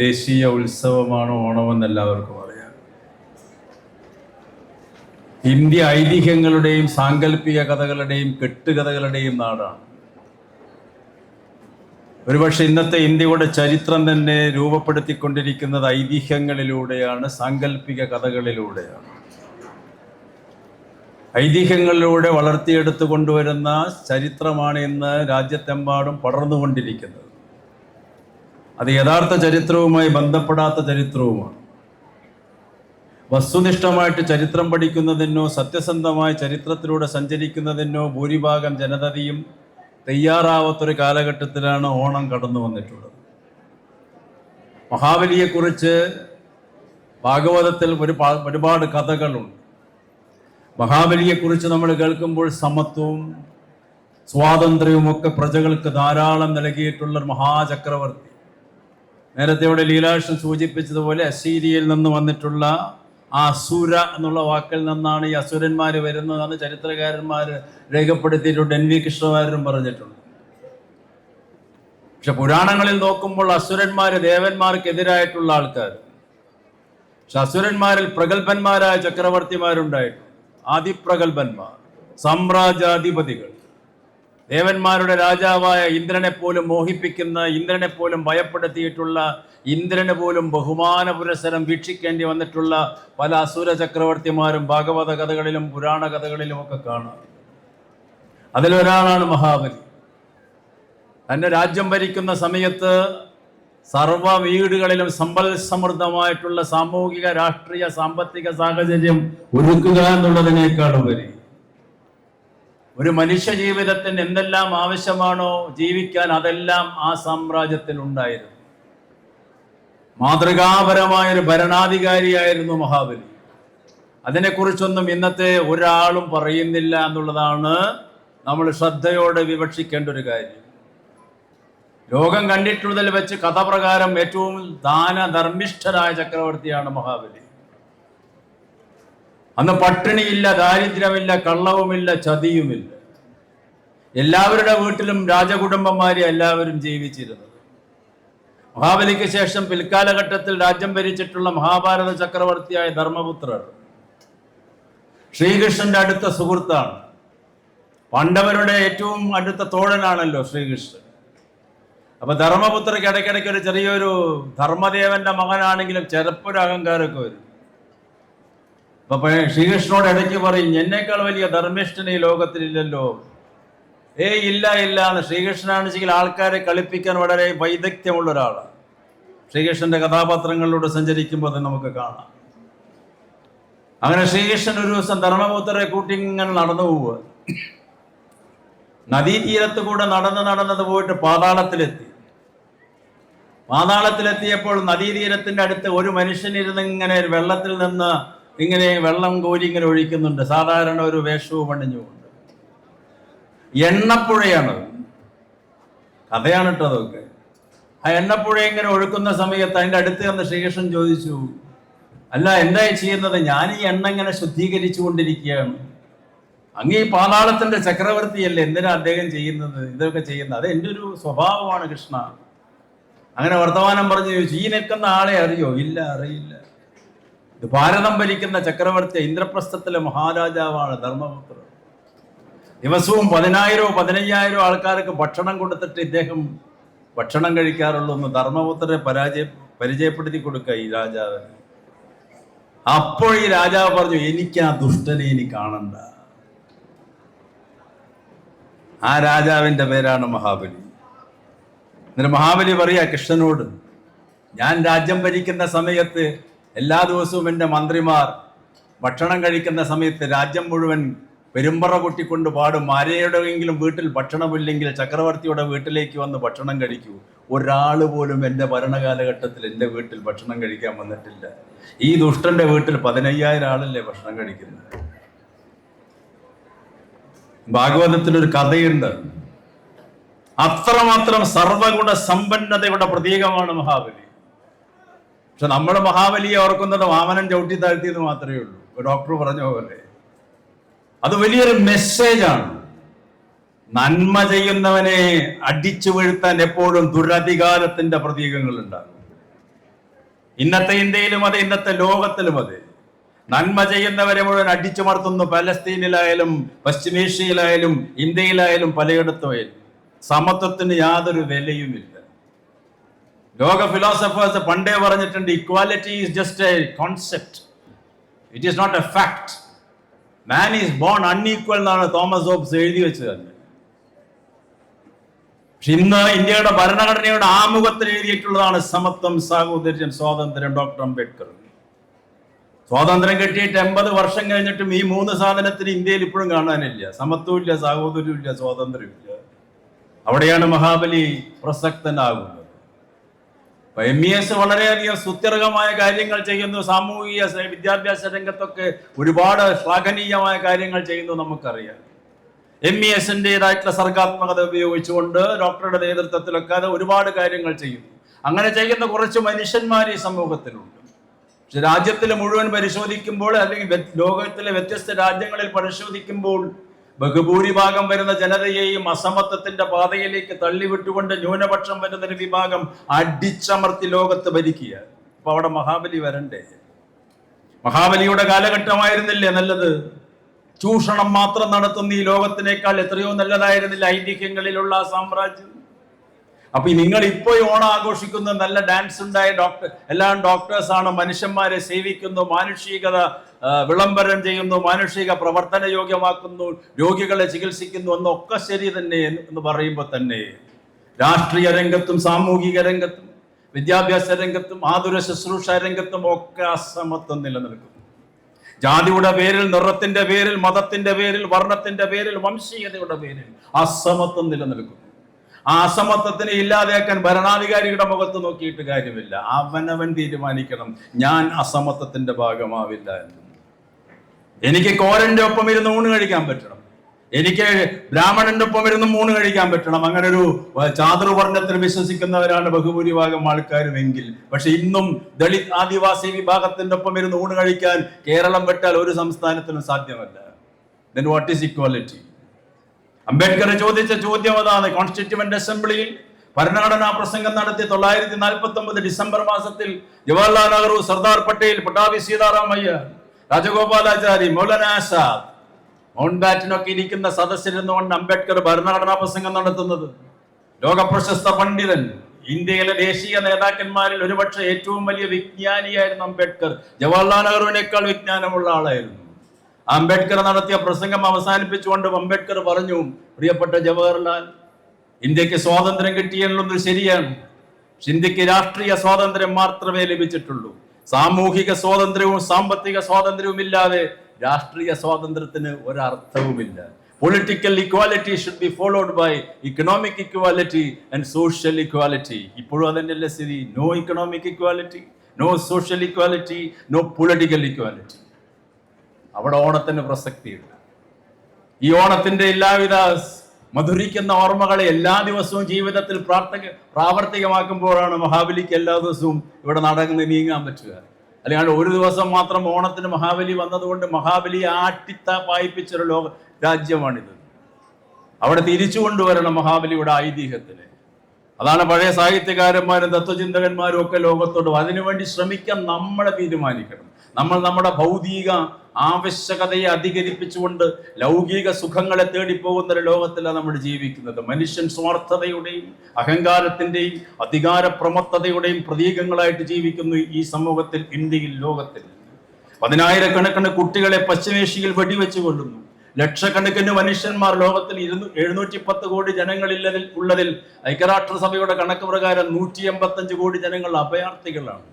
ദേശീയ ഉത്സവമാണ് ഓണമെന്ന് എല്ലാവർക്കും അറിയാം. ഇന്ത്യ ഐതിഹ്യങ്ങളുടെയും സാങ്കല്പിക കഥകളുടെയും കെട്ടുകഥകളുടെയും നാടാണ്. ഒരുപക്ഷെ ഇന്നത്തെ ഇന്ത്യയുടെ ചരിത്രം തന്നെ രൂപപ്പെടുത്തിക്കൊണ്ടിരിക്കുന്നത് ഐതിഹ്യങ്ങളിലൂടെയാണ്, സാങ്കല്പിക കഥകളിലൂടെയാണ്. ഐതിഹ്യങ്ങളിലൂടെ വളർത്തിയെടുത്തു കൊണ്ടുവരുന്ന ചരിത്രമാണ് ഇന്ന് രാജ്യത്തെമ്പാടും പടർന്നുകൊണ്ടിരിക്കുന്നത്. അത് യഥാർത്ഥ ചരിത്രവുമായി ബന്ധപ്പെടാത്ത ചരിത്രവുമാണ്. വസ്തുനിഷ്ഠമായിട്ട് ചരിത്രം പഠിക്കുന്നതിനോ സത്യസന്ധമായ ചരിത്രത്തിലൂടെ സഞ്ചരിക്കുന്നതിനോ ഭൂരിഭാഗം ജനതയും തയ്യാറാവാത്തൊരു കാലഘട്ടത്തിലാണ് ഓണം കടന്നു വന്നിട്ടുള്ളത്. മഹാബലിയെക്കുറിച്ച് ഭാഗവതത്തിൽ ഒരുപാട് കഥകളുണ്ട്. മഹാബലിയെക്കുറിച്ച് നമ്മൾ കേൾക്കുമ്പോൾ സമത്വവും സ്വാതന്ത്ര്യവും ഒക്കെ പ്രജകൾക്ക് ധാരാളം നൽകിയിട്ടുള്ള മഹാചക്രവർത്തി. നേരത്തെ ഇവിടെ ലീലാകൃഷ്ണൻ സൂചിപ്പിച്ചതുപോലെ അസീരിയയിൽ നിന്ന് വന്നിട്ടുള്ള ആ അസുര എന്നുള്ള വാക്കിൽ നിന്നാണ് ഈ അസുരന്മാർ വരുന്നതെന്ന് ചരിത്രകാരന്മാർ രേഖപ്പെടുത്തിയിട്ടുണ്ട്. NV കൃഷ്ണവാര്യരും പറഞ്ഞിട്ടുണ്ട്. പക്ഷെ പുരാണങ്ങളിൽ നോക്കുമ്പോൾ അസുരന്മാർ ദേവന്മാർക്കെതിരായിട്ടുള്ള ആൾക്കാർ. പക്ഷെ അസുരന്മാരിൽ പ്രഗത്ഭന്മാരായ ചക്രവർത്തിമാരുണ്ടായിട്ടുണ്ട്. ആദിപ്രഗത്ഭന്മാർ, സാമ്രാജ്യാധിപതികൾ. ദേവന്മാരുടെ രാജാവായ ഇന്ദ്രനെ പോലും മോഹിപ്പിക്കുന്ന, ഇന്ദ്രനെ പോലും ഭയപ്പെടുത്തിയിട്ടുള്ള, ഇന്ദ്രന് പോലും ബഹുമാന പുരസ്സരം വീക്ഷിക്കേണ്ടി വന്നിട്ടുള്ള പല അസുര ചക്രവർത്തിമാരും ഭാഗവത കഥകളിലും പുരാണ കഥകളിലും ഒക്കെ കാണാം. അതിലൊരാളാണ് മഹാബലി. തൻ്റെ രാജ്യം ഭരിക്കുന്ന സമയത്ത് സർവ വീടുകളിലും സമ്പൽ സമൃദ്ധമായിട്ടുള്ള സാമൂഹിക, രാഷ്ട്രീയ, സാമ്പത്തിക സാഹചര്യം ഒരുക്കുക എന്നുള്ളതിനേക്കാൾ ഉപരി ഒരു മനുഷ്യ ജീവിതത്തിന് എന്തെല്ലാം ആവശ്യമാണോ ജീവിക്കാൻ, അതെല്ലാം ആ സാമ്രാജ്യത്തിൽ ഉണ്ടായിരുന്നു. മാതൃകാപരമായൊരു ഭരണാധികാരിയായിരുന്നു മഹാബലി. അതിനെക്കുറിച്ചൊന്നും ഇന്നത്തെ ഒരാളും പറയുന്നില്ല എന്നുള്ളതാണ് നമ്മൾ ശ്രദ്ധയോടെ വിവക്ഷിക്കേണ്ട ഒരു കാര്യം. ലോകം കണ്ടിട്ടുള്ളതിൽ വെച്ച് കഥ പ്രകാരം ഏറ്റവും ദാനധർമ്മിഷ്ഠരായ ചക്രവർത്തിയാണ് മഹാബലി. അന്ന് പട്ടിണിയില്ല, ദാരിദ്ര്യമില്ല, കള്ളവുമില്ല, ചതിയുമില്ല. എല്ലാവരുടെ വീട്ടിലും രാജകുടുംബന്മാരെ എല്ലാവരും ജീവിച്ചിരുന്നത്. മഹാബലിക്ക് ശേഷം പിൽക്കാലഘട്ടത്തിൽ രാജ്യം ഭരിച്ചിട്ടുള്ള മഹാഭാരത ചക്രവർത്തിയായ ധർമ്മപുത്രർ ശ്രീകൃഷ്ണന്റെ അടുത്ത സുഹൃത്താണ്. പാണ്ഡവരുടെ ഏറ്റവും അടുത്ത തോഴനാണല്ലോ ശ്രീകൃഷ്ണൻ. അപ്പൊ ധർമ്മപുത്രക്ക് ഇടയ്ക്കിടയ്ക്ക് ഒരു ചെറിയൊരു ധർമ്മദേവന്റെ മകനാണെങ്കിലും ചിലപ്പൊരു അഹങ്കാരമൊക്കെ വരും. അപ്പൊ ശ്രീകൃഷ്ണനോട് ഇടയ്ക്ക് പറയും, എന്നേക്കാൾ വലിയ ധർമ്മിഷ്ഠൻ ഈ ലോകത്തിലില്ലല്ലോ. ഇല്ല എന്ന് ശ്രീകൃഷ്ണനാണെങ്കിൽ ആൾക്കാരെ കളിപ്പിക്കാൻ വളരെ വൈദഗ്ധ്യമുള്ള ഒരാളാണ്. ശ്രീകൃഷ്ണന്റെ കഥാപാത്രങ്ങളിലൂടെ സഞ്ചരിക്കുമ്പോൾ തന്നെ നമുക്ക് കാണാം. അങ്ങനെ ശ്രീകൃഷ്ണൻ ഒരു ദിവസം ധർമ്മപുത്രരെ കൂട്ടി ഇങ്ങനെ നടന്നു പോവുക. നദീതീരത്ത് കൂടെ നടന്നത് പോയിട്ട് പാതാളത്തിലെത്തിയപ്പോൾ നദീതീരത്തിന്റെ അടുത്ത് ഒരു മനുഷ്യനിരുന്ന് ഇങ്ങനെ വെള്ളത്തിൽ നിന്ന് ഇങ്ങനെ വെള്ളം കോരി ഇങ്ങനെ ഒഴിക്കുന്നുണ്ട്. സാധാരണ ഒരു വേഷവും അണിഞ്ഞുകൊണ്ട്. എണ്ണപ്പുഴയാണത്, കഥയാണ് കേട്ടോ അതൊക്കെ. ആ എണ്ണപ്പുഴ ഇങ്ങനെ ഒഴുക്കുന്ന സമയത്ത് അതിൻ്റെ അടുത്ത് വന്ന് ശ്രീകൃഷ്ണൻ ചോദിച്ചു, അല്ല എന്തായി ചെയ്യുന്നത്? ഞാൻ ഈ എണ്ണ ഇങ്ങനെ ശുദ്ധീകരിച്ചു കൊണ്ടിരിക്കുകയാണ്. അങ്ങ് ഈ പാതാളത്തിന്റെ ചക്രവർത്തിയല്ലേ, എന്തിനാ അദ്ദേഹം ചെയ്യുന്നത് ഇതൊക്കെ ചെയ്യുന്നത്? അത് എൻ്റെ ഒരു സ്വഭാവമാണ് കൃഷ്ണ. അങ്ങനെ വർത്തമാനം പറഞ്ഞു ചോദിച്ചു, ഈ നിൽക്കുന്ന ആളെ അറിയോ? ഇല്ല, അറിയില്ല. ഇത് ഭാരതം ഭരിക്കുന്ന ചക്രവർത്തി, ഇന്ദ്രപ്രസ്ഥത്തിലെ മഹാരാജാവാണ് ധർമ്മപുത്രൻ. ദിവസവും 10,000-15,000 ആൾക്കാർക്ക് ഭക്ഷണം കൊടുത്തിട്ട് ഇദ്ദേഹം ഭക്ഷണം കഴിക്കാറുള്ളൂ എന്ന് ധർമ്മപുത്രരെ പരിചയപ്പെടുത്തി കൊടുക്കുക ഈ രാജാവിന്. അപ്പോൾ ഈ രാജാവ് പറഞ്ഞു, എനിക്ക് ആ ദുഷ്ടനെ ഇനി കാണണ്ട. ആ രാജാവിന്റെ പേരാണ് മഹാബലി. എന്നിട്ട് മഹാബലി പറയാ കൃഷ്ണനോട്, ഞാൻ രാജ്യം ഭരിക്കുന്ന സമയത്ത് എല്ലാ ദിവസവും എൻ്റെ മന്ത്രിമാർ ഭക്ഷണം കഴിക്കുന്ന സമയത്ത് രാജ്യം മുഴുവൻ പെരുമ്പറ കൊട്ടിക്കൊണ്ട് പാടും, ആരെയുടെയെങ്കിലും വീട്ടിൽ ഭക്ഷണമില്ലെങ്കിൽ ചക്രവർത്തിയുടെ വീട്ടിലേക്ക് വന്ന് ഭക്ഷണം കഴിക്കൂ. ഒരാൾ പോലും എൻ്റെ ഭരണകാലഘട്ടത്തിൽ എൻ്റെ വീട്ടിൽ ഭക്ഷണം കഴിക്കാൻ വന്നിട്ടില്ല. ഈ ദുഷ്ടന്റെ വീട്ടിൽ 15,000 ആളല്ലേ ഭക്ഷണം കഴിക്കുന്നത്. ഭാഗവതത്തിലൊരു കഥയുണ്ട്. അത്രമാത്രം സർവഗുണ സമ്പന്നതയുടെ പ്രതീകമാണ് മഹാബലി. പക്ഷെ നമ്മൾ മഹാബലിയെ ഓർക്കുന്നത് വാമനൻ ചവിട്ടി താഴ്ത്തിയെന്ന് മാത്രമേ ഉള്ളൂ. ഡോക്ടർ പറഞ്ഞ പോലെ അത് വലിയൊരു മെസ്സേജാണ്. നന്മ ചെയ്യുന്നവനെ അടിച്ചു വീഴ്ത്താൻ എപ്പോഴും ദുരധികാരത്തിന്റെ പ്രതീകങ്ങൾ ഉണ്ടാകും. ഇന്നത്തെ ഇന്ത്യയിലും അതെ, ഇന്നത്തെ ലോകത്തിലും അതെ. നന്മ ചെയ്യുന്നവരെ മുഴുവൻ അടിച്ചുമർത്തുന്നു. പലസ്തീനിലായാലും പശ്ചിമേഷ്യയിലായാലും ഇന്ത്യയിലായാലും പലയിടത്തുമായാലും സമത്വത്തിന് യാതൊരു വിലയുമില്ല. ലോക ഫിലോസഫേഴ്സ് പണ്ടേ പറഞ്ഞിട്ടുണ്ട്, equality is just a concept, it is not a fact. Man is born unequal എന്നാണ് തോമസ് ഹോബ്സ് എഴുതി വെച്ചത് തന്നെ. പക്ഷെ ഇന്ന് ഇന്ത്യയുടെ ഭരണഘടനയുടെ ആമുഖത്തിൽ എഴുതിയിട്ടുള്ളതാണ് സമത്വം, സാഹോദര്യം, സ്വാതന്ത്ര്യം. ഡോക്ടർ അംബേദ്കർ സ്വാതന്ത്ര്യം കിട്ടിയിട്ട് 80 വർഷം കഴിഞ്ഞിട്ടും ഈ 3 സാധനത്തിന് ഇന്ത്യയിൽ ഇപ്പോഴും കാണാനില്ല. സമത്വമില്ല, സാഹോദര്യമില്ല, സ്വാതന്ത്ര്യമില്ല. അവിടെയാണ് മഹാബലി പ്രസക്തനാകുന്നത്. MES വളരെയധികം സുത്യർഹമായ കാര്യങ്ങൾ ചെയ്യുന്നു. സാമൂഹിക വിദ്യാഭ്യാസ രംഗത്തൊക്കെ ഒരുപാട് ശ്ലാഘനീയമായ കാര്യങ്ങൾ ചെയ്യുന്നു, നമുക്കറിയാം. MESന്റേതായിട്ടുള്ള സർഗാത്മകത ഉപയോഗിച്ചുകൊണ്ട് ഡോക്ടറുടെ നേതൃത്വത്തിലൊക്കെ അത് ഒരുപാട് കാര്യങ്ങൾ ചെയ്യുന്നു. അങ്ങനെ ചെയ്യുന്ന കുറച്ച് മനുഷ്യന്മാർ ഈ സമൂഹത്തിലുണ്ട്. പക്ഷെ രാജ്യത്തിൽ മുഴുവൻ പരിശോധിക്കുമ്പോൾ, അല്ലെങ്കിൽ ലോകത്തിലെ വ്യത്യസ്ത രാജ്യങ്ങളിൽ പരിശോധിക്കുമ്പോൾ, ബഹുഭൂരിഭാഗം വരുന്ന ജനതയെയും അസമത്വത്തിന്റെ പാതയിലേക്ക് തള്ളിവിട്ടുകൊണ്ട് ന്യൂനപക്ഷം വരുന്നൊരു വിഭാഗം അടിച്ചമർത്തി ലോകത്ത് ഭരിക്കുക. അപ്പൊ അവിടെ മഹാബലി വരണ്ടേ? മഹാബലിയുടെ കാലഘട്ടമായിരുന്നില്ലേ നല്ലത്? ചൂഷണം മാത്രം നടത്തുന്ന ഈ ലോകത്തിനേക്കാൾ എത്രയോ നല്ലതായിരുന്നില്ല ഐതിഹ്യങ്ങളിലുള്ള ആ സാമ്രാജ്യം. അപ്പൊ നിങ്ങൾ ഇപ്പോൾ ഓണം ആഘോഷിക്കുന്ന നല്ല ഡാൻസ് ഉണ്ടായ എല്ലാം ഡോക്ടേഴ്സാണ്, മനുഷ്യന്മാരെ സേവിക്കുന്നു, മാനുഷികത വിളംബരം ചെയ്യുന്നു, മാനുഷിക പ്രവർത്തന യോഗ്യമാക്കുന്നു, രോഗികളെ ചികിത്സിക്കുന്നു എന്നൊക്കെ ശരി തന്നെ എന്ന് പറയുമ്പോൾ തന്നെ രാഷ്ട്രീയ രംഗത്തും സാമൂഹിക രംഗത്തും വിദ്യാഭ്യാസ രംഗത്തും ആതുര ശുശ്രൂഷ രംഗത്തും ഒക്കെ അസമത്വം നിലനിൽക്കുന്നു. ജാതിയുടെ പേരിൽ, നിറത്തിന്റെ പേരിൽ, മതത്തിന്റെ പേരിൽ, വർണ്ണത്തിന്റെ പേരിൽ, വംശീയതയുടെ പേരിൽ അസമത്വം നിലനിൽക്കുന്നു. ആ അസമത്വത്തിനെ ഇല്ലാതെയാക്കാൻ ഭരണാധികാരികളുടെ മുഖത്ത് നോക്കിയിട്ട് കാര്യമില്ല. അവനവൻ തീരുമാനിക്കണം, ഞാൻ അസമത്വത്തിന്റെ ഭാഗമാവില്ല എന്ന്. എനിക്ക് കോരന്റെ ഒപ്പം ഇരുന്ന് ഊണ് കഴിക്കാൻ പറ്റണം, എനിക്ക് ബ്രാഹ്മണന്റെ ഒപ്പം ഇരുന്ന് ഊണ് കഴിക്കാൻ പറ്റണം. അങ്ങനെ ഒരു ചാതുർവർണ്ണത്തിൽ വിശ്വസിക്കുന്നവരാണ് ബഹുഭൂരിഭാഗം ആൾക്കാരും എങ്കിൽ, പക്ഷെ ഇന്നും ദളിത് ആദിവാസി വിഭാഗത്തിന്റെ ഒപ്പം ഇരുന്ന് ഊണ് കഴിക്കാൻ കേരളം വിട്ടാൽ ഒരു സംസ്ഥാനത്തിനും സാധ്യമല്ല. Then what is equality? Ambedkar ചോദിച്ച ചോദ്യം അതാണ്. കോൺസ്റ്റിറ്റ്യൂവന്റ് അസംബ്ലിയിൽ ഭരണഘടനാ പ്രസംഗം നടത്തി 1949 ഡിസംബർ മാസത്തിൽ ജവഹർലാൽ നെഹ്റു, സർദാർ പട്ടേൽ, പട്ടാഭി സീതാറാമയ്യ, രാജഗോപാലാചാരി, മൗലാന ആസാദ്, മൗണ്ട് ബാറ്റനൊക്കെ ഇരിക്കുന്ന സദസ്സിലിരുന്നുകൊണ്ട് അംബേദ്കർ ഭരണഘടനാ പ്രസംഗം നടത്തുന്നത്. ലോകപ്രശസ്ത പണ്ഡിതൻ, ഇന്ത്യയിലെ ദേശീയ നേതാക്കന്മാരിൽ ഒരുപക്ഷെ ഏറ്റവും വലിയ വിജ്ഞാനിയായിരുന്നു അംബേദ്കർ. ജവഹർലാൽ നെഹ്റുവിനേക്കാൾ വിജ്ഞാനമുള്ള ആളായിരുന്നു. അംബേദ്കർ നടത്തിയ പ്രസംഗം അവസാനിപ്പിച്ചുകൊണ്ട് അംബേദ്കർ പറഞ്ഞു, പ്രിയപ്പെട്ട ജവഹർലാൽ, ഇന്ത്യക്ക് സ്വാതന്ത്ര്യം കിട്ടിയെന്നുള്ളത് ശരിയാണ്. പക്ഷെ ഇന്ത്യക്ക് രാഷ്ട്രീയ സ്വാതന്ത്ര്യം മാത്രമേ ലഭിച്ചിട്ടുള്ളൂ. സാമൂഹിക സ്വാതന്ത്ര്യവും സാമ്പത്തിക സ്വാതന്ത്ര്യവും ഇല്ലാതെ രാഷ്ട്രീയ സ്വാതന്ത്ര്യത്തിന് ഒരർത്ഥവുമില്ല. Political equality should be followed by economic equality and social equality. ഇപ്പോഴും അതന്നെയല്ലേ സ്ഥിതി? No economic equality, no social equality, no political equality. അവിടെ ഓണത്തിന് പ്രസക്തിയുണ്ട്. ഈ ഓണത്തിന്റെ എല്ലാവിധ മധുരിക്കുന്ന ഓർമ്മകളെ എല്ലാ ദിവസവും ജീവിതത്തിൽ പ്രാവർത്തികമാക്കുമ്പോഴാണ് മഹാബലിക്ക് എല്ലാ ദിവസവും ഇവിടെ നടന്ന് നീങ്ങാൻ പറ്റുക. അല്ലെങ്കിൽ ഒരു ദിവസം മാത്രം ഓണത്തിന് മഹാബലി വന്നതുകൊണ്ട് മഹാബലിയെ പായിപ്പിച്ചൊരു രാജ്യമാണിത്. അവിടെ തിരിച്ചു കൊണ്ടുവരണം മഹാബലിയുടെ ഐതിഹ്യത്തിന്. അതാണ് പഴയ സാഹിത്യകാരന്മാരും തത്വചിന്തകന്മാരും ഒക്കെ ലോകത്തോട്. അതിനുവേണ്ടി ശ്രമിക്കാൻ നമ്മളെ തീരുമാനിക്കണം. നമ്മൾ നമ്മുടെ ഭൗതിക ആവശ്യകതയെ അധികരിപ്പിച്ചുകൊണ്ട് ലൗകിക സുഖങ്ങളെ തേടിപ്പോകുന്ന ഒരു ലോകത്തിലാണ് നമ്മൾ ജീവിക്കുന്നത്. മനുഷ്യൻ സ്വാർത്ഥതയുടെയും അഹങ്കാരത്തിന്റെയും അധികാരപ്രമത്തതയുടെയും പ്രതീകങ്ങളായിട്ട് ജീവിക്കുന്നു ഈ സമൂഹത്തിൽ, ഇന്ത്യയിൽ, ലോകത്തിൽ. 10,000-കണക്കിന് കുട്ടികളെ പശ്ചിമേഷ്യയിൽ വെടിവെച്ച് കൊല്ലുന്നു. ലക്ഷക്കണക്കിന് മനുഷ്യന്മാർ ലോകത്തിൽ 710 കോടി ജനങ്ങളില്ലതിൽ ഐക്യരാഷ്ട്രസഭയുടെ കണക്ക് പ്രകാരം 185 കോടി ജനങ്ങൾ അഭയാർത്ഥികളാണ്.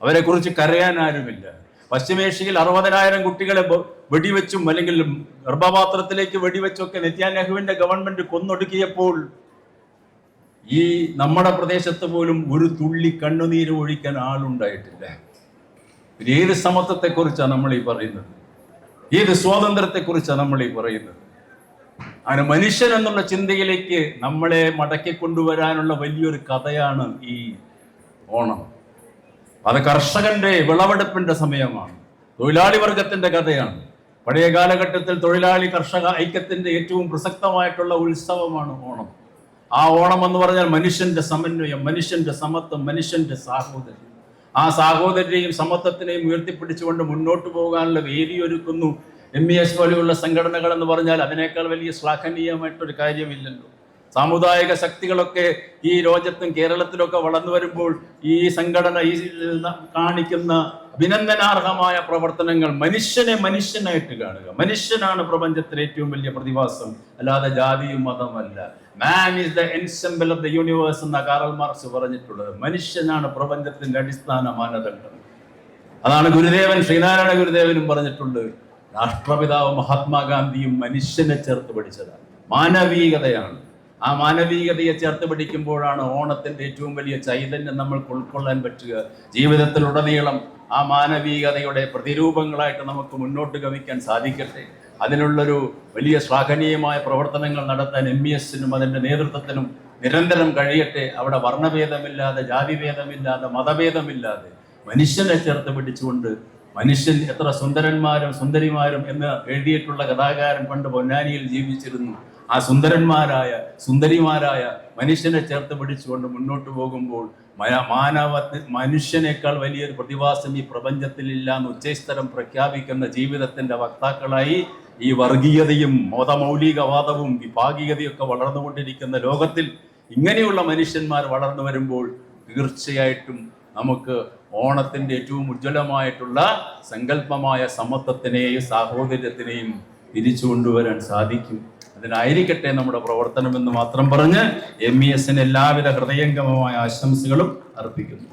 അവരെ കുറിച്ച് കരയാൻ ആരുമില്ല. പശ്ചിമേഷ്യയിൽ 60,000 കുട്ടികളെ വെടിവെച്ചും അല്ലെങ്കിൽ ഗർഭപാത്രത്തിലേക്ക് വെടിവെച്ചൊക്കെ നെത്യാന്യാഹുവിന്റെ ഗവൺമെന്റ് കൊന്നൊടുക്കിയപ്പോൾ ഈ നമ്മുടെ പ്രദേശത്ത് പോലും ഒരു തുള്ളി കണ്ണുനീര് ഒഴിക്കാൻ ആളുണ്ടായിട്ടില്ല. ഏത് സമത്വത്തെക്കുറിച്ചാണ് നമ്മൾ ഈ പറയുന്നത്? ഏത് സ്വാതന്ത്ര്യത്തെക്കുറിച്ചാണ് നമ്മൾ ഈ പറയുന്നത്? അങ്ങനെ മനുഷ്യൻ എന്നുള്ള ചിന്തയിലേക്ക് നമ്മളെ മടക്കി കൊണ്ടുവരാനുള്ള വലിയൊരു കഥയാണ് ഈ ഓണം. അത് കർഷകന്റെ വിളവെടുപ്പിന്റെ സമയമാണ്, തൊഴിലാളി വർഗത്തിന്റെ കഥയാണ്. പഴയ കാലഘട്ടത്തിൽ തൊഴിലാളി കർഷക ഐക്യത്തിന്റെ ഏറ്റവും പ്രസക്തമായിട്ടുള്ള ഉത്സവമാണ് ഓണം. ആ ഓണം എന്ന് പറഞ്ഞാൽ മനുഷ്യന്റെ സമന്വയം, മനുഷ്യന്റെ സമത്വം, മനുഷ്യന്റെ സാഹോദര്യം. ആ സാഹോദര്യയും സമത്വത്തിനെയും ഉയർത്തിപ്പിടിച്ചുകൊണ്ട് മുന്നോട്ട് പോകാനുള്ള വേദിയൊരുക്കുന്നു. MES പോലെയുള്ള സംഘടനകൾ എന്ന് പറഞ്ഞാൽ അതിനേക്കാൾ വലിയ ശ്ലാഘനീയമായിട്ടൊരു കാര്യമില്ലല്ലോ. സാമുദായിക ശക്തികളൊക്കെ ഈ രാജ്യത്തും കേരളത്തിലൊക്കെ വളർന്നു വരുമ്പോൾ ഈ സംഘടന ഈ കാണിക്കുന്ന അഭിനന്ദനാർഹമായ പ്രവർത്തനങ്ങൾ മനുഷ്യനെ മനുഷ്യനായിട്ട് കാണുക. മനുഷ്യനാണ് പ്രപഞ്ചത്തിലെ ഏറ്റവും വലിയ പ്രതിഭാസം, അല്ലാതെ ജാതിയും മതമല്ല. Man is the ensemble of the universe എന്ന കാറൽ മാർക്സ് പറഞ്ഞിട്ടുള്ളത്. മനുഷ്യനാണ് പ്രപഞ്ചത്തിന്റെ അടിസ്ഥാന മാനദണ്ഡം. അതാണ് ഗുരുദേവൻ, ശ്രീനാരായണ ഗുരുദേവനും പറഞ്ഞിട്ടുണ്ട്. രാഷ്ട്രപിതാവ് മഹാത്മാഗാന്ധിയും മനുഷ്യനെ ചേർത്ത് പഠിച്ചതാണ്. മാനവീകതയാണ്. ആ മാനവീകതയെ ചേർത്ത് പിടിക്കുമ്പോഴാണ് ഓണത്തിന്റെ ഏറ്റവും വലിയ ചൈതന്യം നമ്മൾക്ക് ഉൾക്കൊള്ളാൻ പറ്റുക. ജീവിതത്തിലുടനീളം ആ മാനവീകതയുടെ പ്രതിരൂപങ്ങളായിട്ട് നമുക്ക് മുന്നോട്ട് ഗമിക്കാൻ സാധിക്കട്ടെ. അതിനുള്ളൊരു വലിയ ശ്ലാഘനീയമായ പ്രവർത്തനങ്ങൾ നടത്താൻ MESനും അതിൻ്റെ നേതൃത്വത്തിനും നിരന്തരം കഴിയട്ടെ. അവിടെ വർണ്ണഭേദമില്ലാതെ, ജാതിഭേദമില്ലാതെ, മതഭേദമില്ലാതെ മനുഷ്യനെ ചേർത്ത് പിടിച്ചുകൊണ്ട്, മനുഷ്യൻ എത്ര സുന്ദരന്മാരും സുന്ദരിമാരും എന്ന് എഴുതിയിട്ടുള്ള കഥാകാരൻ പണ്ട് പൊന്നാനിയിൽ ജീവിച്ചിരുന്നു. ആ സുന്ദരന്മാരായ സുന്ദരിമാരായ മനുഷ്യനെ ചേർത്ത് പിടിച്ചുകൊണ്ട് മുന്നോട്ട് പോകുമ്പോൾ മനുഷ്യനേക്കാൾ വലിയൊരു പ്രതിഭാസം ഈ പ്രപഞ്ചത്തിലില്ല എന്ന് ഉച്ചസ്ഥലം പ്രഖ്യാപിക്കുന്ന ജീവിതത്തിന്റെ വക്താക്കളായി ഈ വർഗീയതയും മതമൗലികവാദവും വിഭാഗീയതയൊക്കെ വളർന്നുകൊണ്ടിരിക്കുന്ന ലോകത്തിൽ ഇങ്ങനെയുള്ള മനുഷ്യന്മാർ വളർന്നു വരുമ്പോൾ തീർച്ചയായിട്ടും നമുക്ക് ഓണത്തിന്റെ ഏറ്റവും ഉജ്ജ്വലമായിട്ടുള്ള സങ്കല്പമായ സമത്വത്തിനെയും സാഹോദര്യത്തിനെയും തിരിച്ചു കൊണ്ടുവരാൻ സാധിക്കും. അതിനായിരിക്കട്ടെ നമ്മുടെ പ്രവർത്തനം എന്ന് മാത്രം പറഞ്ഞ് MESന് എല്ലാവിധ ഹൃദയംഗമമായ ആശംസകളും അർപ്പിക്കുന്നു.